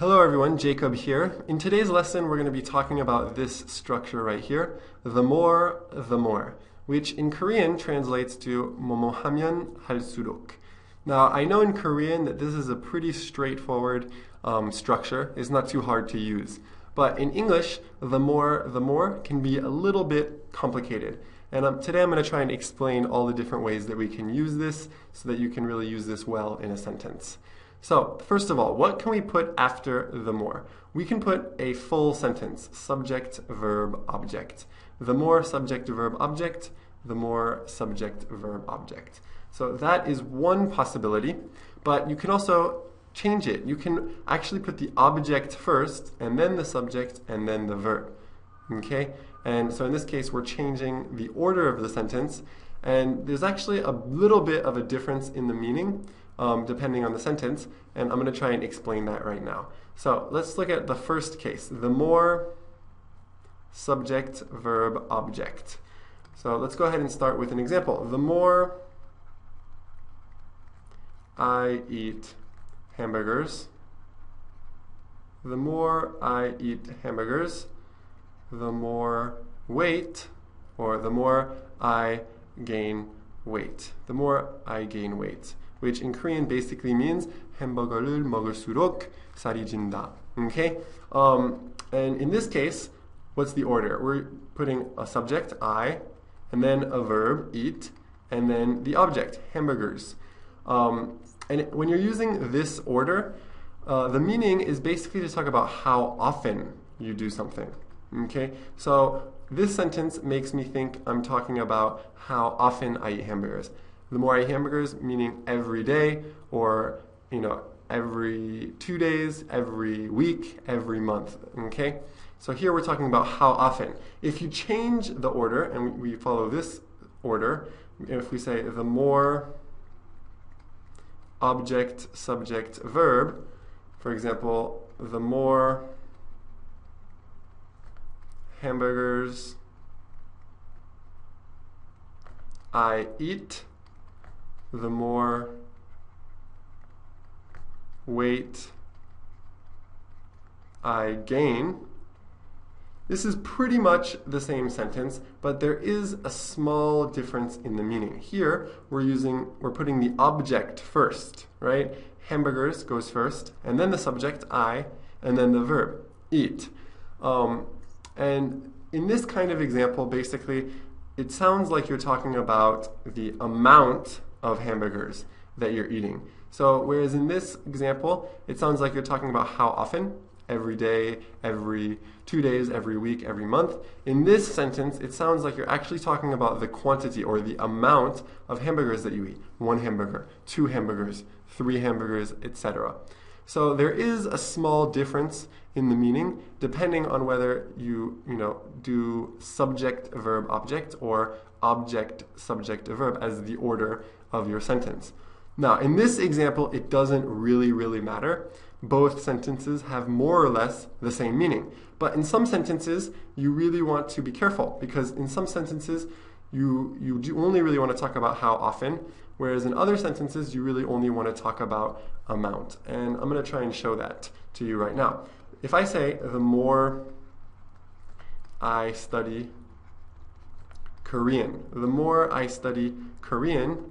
Hello everyone, Jacob here. In today's lesson, we're going to be talking about this structure right here, the more, which in Korean translates to 뭐뭐하면 할수록. Now, I know in Korean that this is a pretty straightforward structure. It's not too hard to use. But in English, the more can be a little bit complicated. And today I'm going to try and explain all the different ways that we can use this so that you can really use this well in a sentence. So, first of all, what can we put after the more? We can put a full sentence, subject, verb, object. The more, subject, verb, object. The more, subject, verb, object. So that is one possibility, but you can also change it. You can actually put the object first, and then the subject, and then the verb. Okay? And so in this case, we're changing the order of the sentence, and there's actually a little bit of a difference in the meaning depending on the sentence, and I'm going to try and explain that right now. So let's look at the first case, the more, subject, verb, object. So let's go ahead and start with an example. The more I eat hamburgers, the more I eat hamburgers, the more weight, or the more I gain weight. The more I gain weight, which in Korean basically means 햄버거를 먹을수록 살이 찐다. Okay? And in this case, what's the order? We're putting a subject, I, and then a verb, eat, and then the object, hamburgers. And when you're using this order, the meaning is basically to talk about how often you do something. Okay? So this sentence makes me think I'm talking about how often I eat hamburgers. The more I eat hamburgers, meaning every day, or every 2 days, every week, every month. Okay? So here we're talking about how often. If you change the order, and we follow this order, if we say the more object, subject, verb, for example, the more hamburgers I eat, the more weight I gain. This is pretty much the same sentence, but there is a small difference in the meaning. Here, we're putting the object first, right? Hamburgers goes first, and then the subject, I, and then the verb, eat. And in this kind of example, basically, it sounds like you're talking about the amount of hamburgers that you're eating. So, whereas in this example, it sounds like you're talking about how often, every day, every 2 days, every week, every month. In this sentence, it sounds like you're actually talking about the quantity or the amount of hamburgers that you eat. 1 hamburger, 2 hamburgers, 3 hamburgers, etc. So there is a small difference in the meaning depending on whether you do subject, verb, object, or object, subject, verb as the order of your sentence. Now, in this example, it doesn't really matter. Both sentences have more or less the same meaning. But in some sentences, you really want to be careful, because in some sentences, you do only really want to talk about how often, whereas in other sentences, you really only want to talk about amount. And I'm going to try and show that to you right now. If I say, the more I study Korean, the more I study Korean,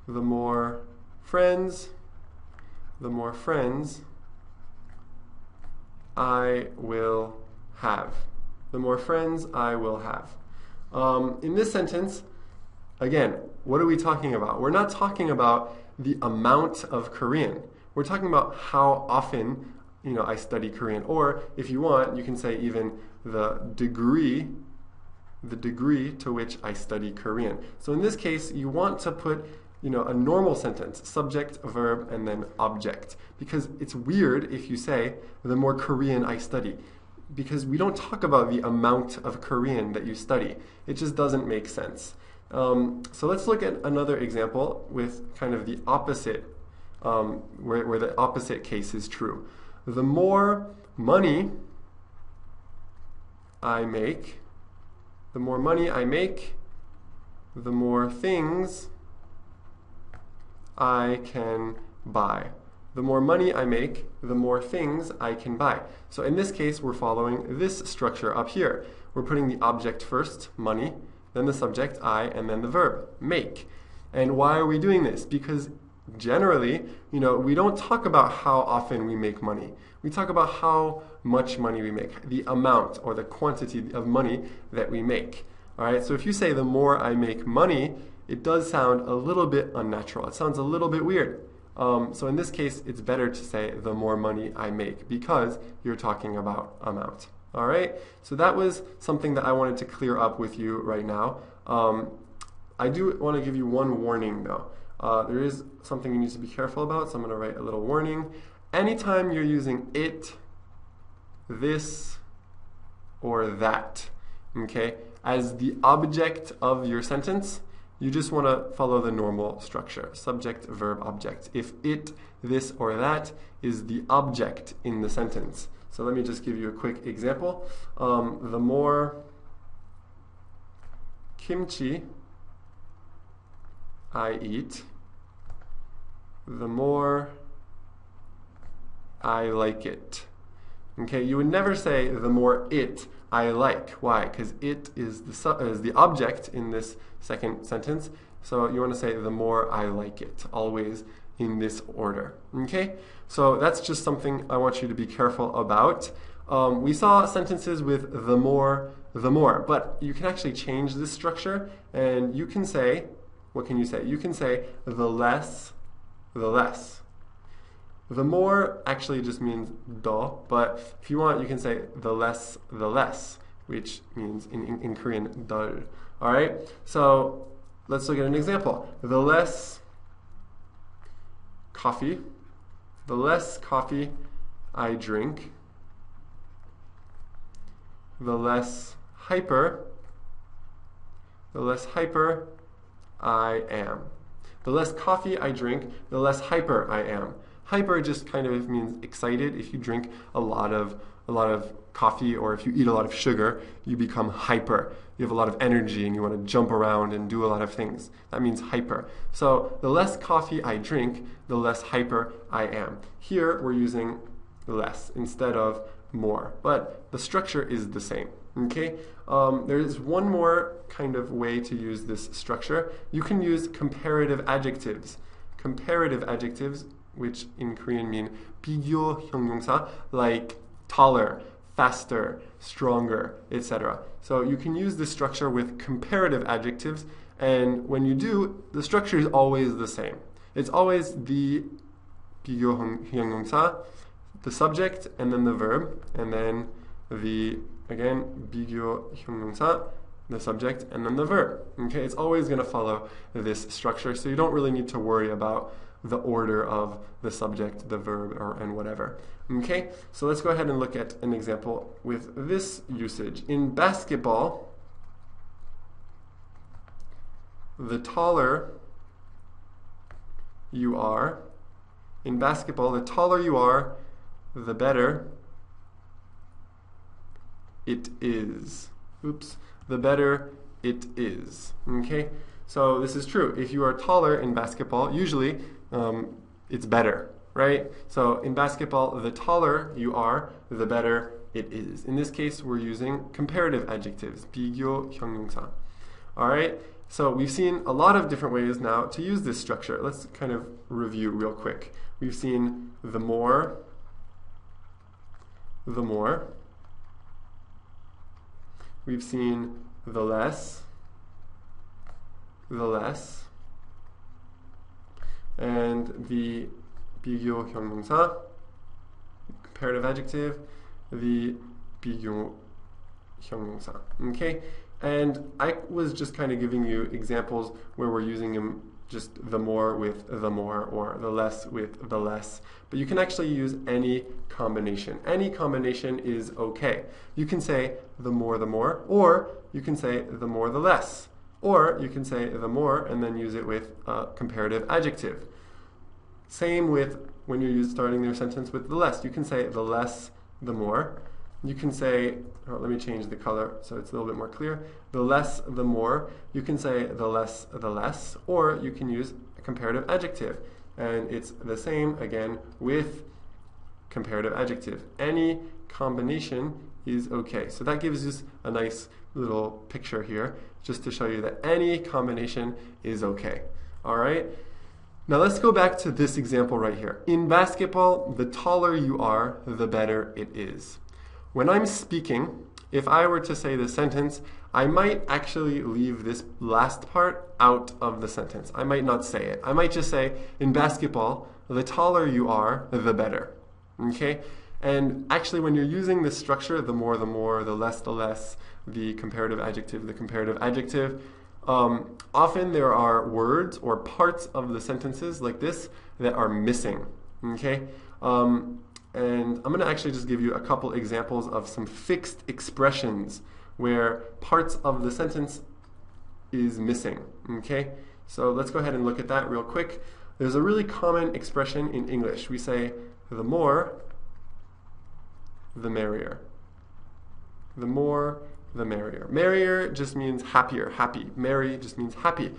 the more friends I will have. The more friends I will have. In this sentence, again, what are we talking about? We're not talking about the amount of Korean. We're talking about how often I study Korean. Or if you want, you can say even the degree to which I study Korean. So in this case, you want to put a normal sentence, subject, verb, and then object. Because it's weird if you say, the more Korean I study. Because we don't talk about the amount of Korean that you study. It just doesn't make sense. So let's look at another example with kind of the opposite, where the opposite case is true. The more money I make, the more things I can buy. The more money I make, the more things I can buy. So in this case, we're following this structure up here. We're putting the object first, money, then the subject, I, and then the verb, make. And why are we doing this? Because generally, we don't talk about how often we make money. We talk about how much money we make, the amount or the quantity of money that we make. All right, so if you say the more I make money, it does sound a little bit unnatural. It sounds a little bit weird. So in this case, it's better to say the more money I make because you're talking about amount. All right, so that was something that I wanted to clear up with you right now. I do want to give you one warning though. There is something you need to be careful about, so I'm going to write a little warning. Anytime you're using it, this, or that, okay, as the object of your sentence, you just want to follow the normal structure, subject, verb, object. If it, this, or that is the object in the sentence. So let me just give you a quick example. The more kimchi I eat, the more I like it. Okay, you would never say the more it I like. Why? Because it is the object in this second sentence. So you want to say the more I like it, always in this order. Okay, so that's just something I want you to be careful about. We saw sentences with the more, but you can actually change this structure and you can say, what can you say? You can say the less, the less. The more actually just means do, but if you want, you can say the less, which means in Korean, dol. All right, so let's look at an example. The less coffee I drink, the less hyper I am. The less coffee I drink, the less hyper I am. Hyper just kind of means excited. If you drink a lot of coffee or if you eat a lot of sugar, you become hyper. You have a lot of energy and you want to jump around and do a lot of things. That means hyper. So the less coffee I drink, the less hyper I am. Here we're using less instead of more, but the structure is the same. Okay, there is one more kind of way to use this structure. You can use comparative adjectives. Comparative adjectives, which in Korean mean 비교 형용사, like taller, faster, stronger, etc. So you can use this structure with comparative adjectives, and when you do, the structure is always the same. It's always the 비교 형용사, the subject, and then the verb, and then the, again, 비교 형용사, the subject, and then the verb. Okay, it's always going to follow this structure, so you don't really need to worry about the order of the subject, the verb, and whatever. Okay, so let's go ahead and look at an example with this usage. In basketball, the taller you are, in basketball, the taller you are, the better it is. Oops, the better it is. Okay, so this is true. If you are taller in basketball, usually it's better, right? So in basketball, the taller you are, the better it is. In this case, we're using comparative adjectives, 비교 형용사. All right, so we've seen a lot of different ways now to use this structure. Let's kind of review real quick. We've seen the more. We've seen the less, and the 비교 형용사, comparative adjective, the 비교 형용사. Okay, and I was just kind of giving you examples where we're using them just the more with the more or the less with the less. But you can actually use any combination. Any combination is okay. You can say the more, or you can say the more, the less. Or you can say the more and then use it with a comparative adjective. Same with when you're starting your sentence with the less. You can say the less, the more. You can say, let me change the color so it's a little bit more clear. The less, the more. You can say the less, or you can use a comparative adjective. And it's the same again with comparative adjective. Any combination is okay. So that gives us a nice little picture here, just to show you that any combination is okay. All right? Now let's go back to this example right here. In basketball, the taller you are, the better it is. When I'm speaking, if I were to say this sentence, I might actually leave this last part out of the sentence. I might not say it. I might just say, in basketball, the taller you are, the better. Okay? And actually, when you're using this structure, the more, the less, the comparative adjective, often there are words or parts of the sentences like this that are missing. Okay? And I'm going to actually just give you a couple examples of some fixed expressions where parts of the sentence is missing. Okay? So let's go ahead and look at that real quick. There's a really common expression in English. We say, the more, the merrier. The more, the merrier. Merrier just means happier, happy. Merry just means happy.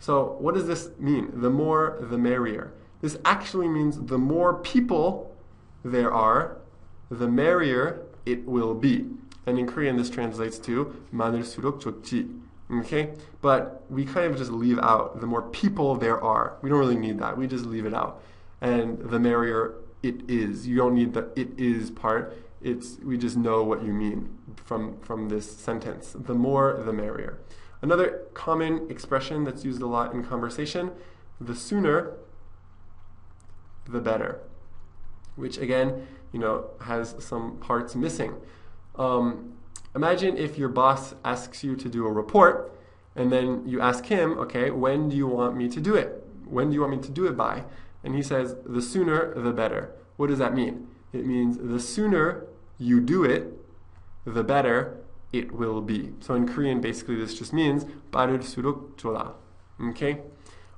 So what does this mean? The more, the merrier. This actually means the more people there are, the merrier it will be. And in Korean this translates to 많을수록 좋지. Okay? But we kind of just leave out the more people there are. We don't really need that. We just leave it out. And the merrier it is. You don't need the it is part. We just know what you mean from this sentence. The more, the merrier. Another common expression that's used a lot in conversation, the sooner, the better. Which again, has some parts missing. Imagine if your boss asks you to do a report, and then you ask him, okay, when do you want me to do it? When do you want me to do it by? And he says, the sooner, the better. What does that mean? It means the sooner you do it, the better it will be. So in Korean, basically this just means 빠를수록 좋아. Okay?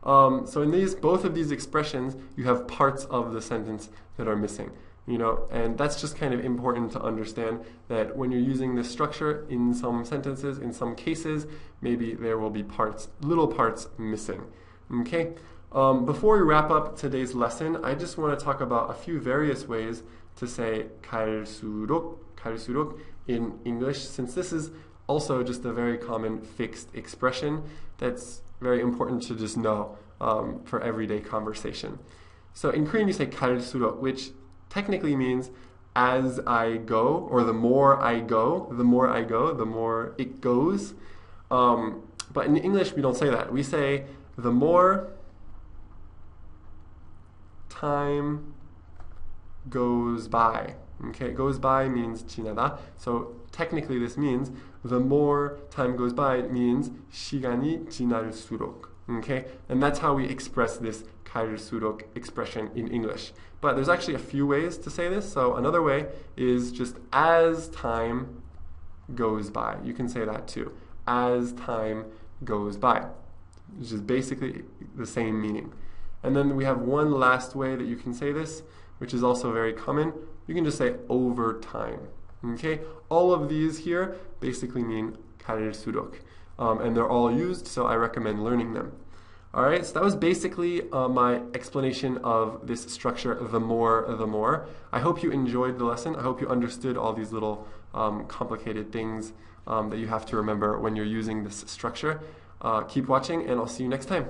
So in both of these expressions, you have parts of the sentence that are missing. And that's just kind of important to understand that when you're using this structure in some sentences, in some cases, maybe there will be little parts missing. Okay? Before we wrap up today's lesson, I just want to talk about a few various ways to say 갈수록 in English, since this is also just a very common fixed expression that's very important to just know for everyday conversation. So in Korean you say 갈수록, which technically means as I go, or the more I go, the more it goes. But in English we don't say that. We say the more time goes by. Okay, goes by means 지나다. So technically this means the more time goes by means 시간이 지날수록. Okay, and that's how we express this 갈수록 expression in English. But there's actually a few ways to say this. So another way is just as time goes by. You can say that too. As time goes by. Which is basically the same meaning. And then we have one last way that you can say this, which is also very common. You can just say over time. Okay? All of these here basically mean 갈수록. And they're all used, so I recommend learning them. Alright, so that was basically my explanation of this structure, the more. I hope you enjoyed the lesson. I hope you understood all these little complicated things that you have to remember when you're using this structure. Keep watching, and I'll see you next time.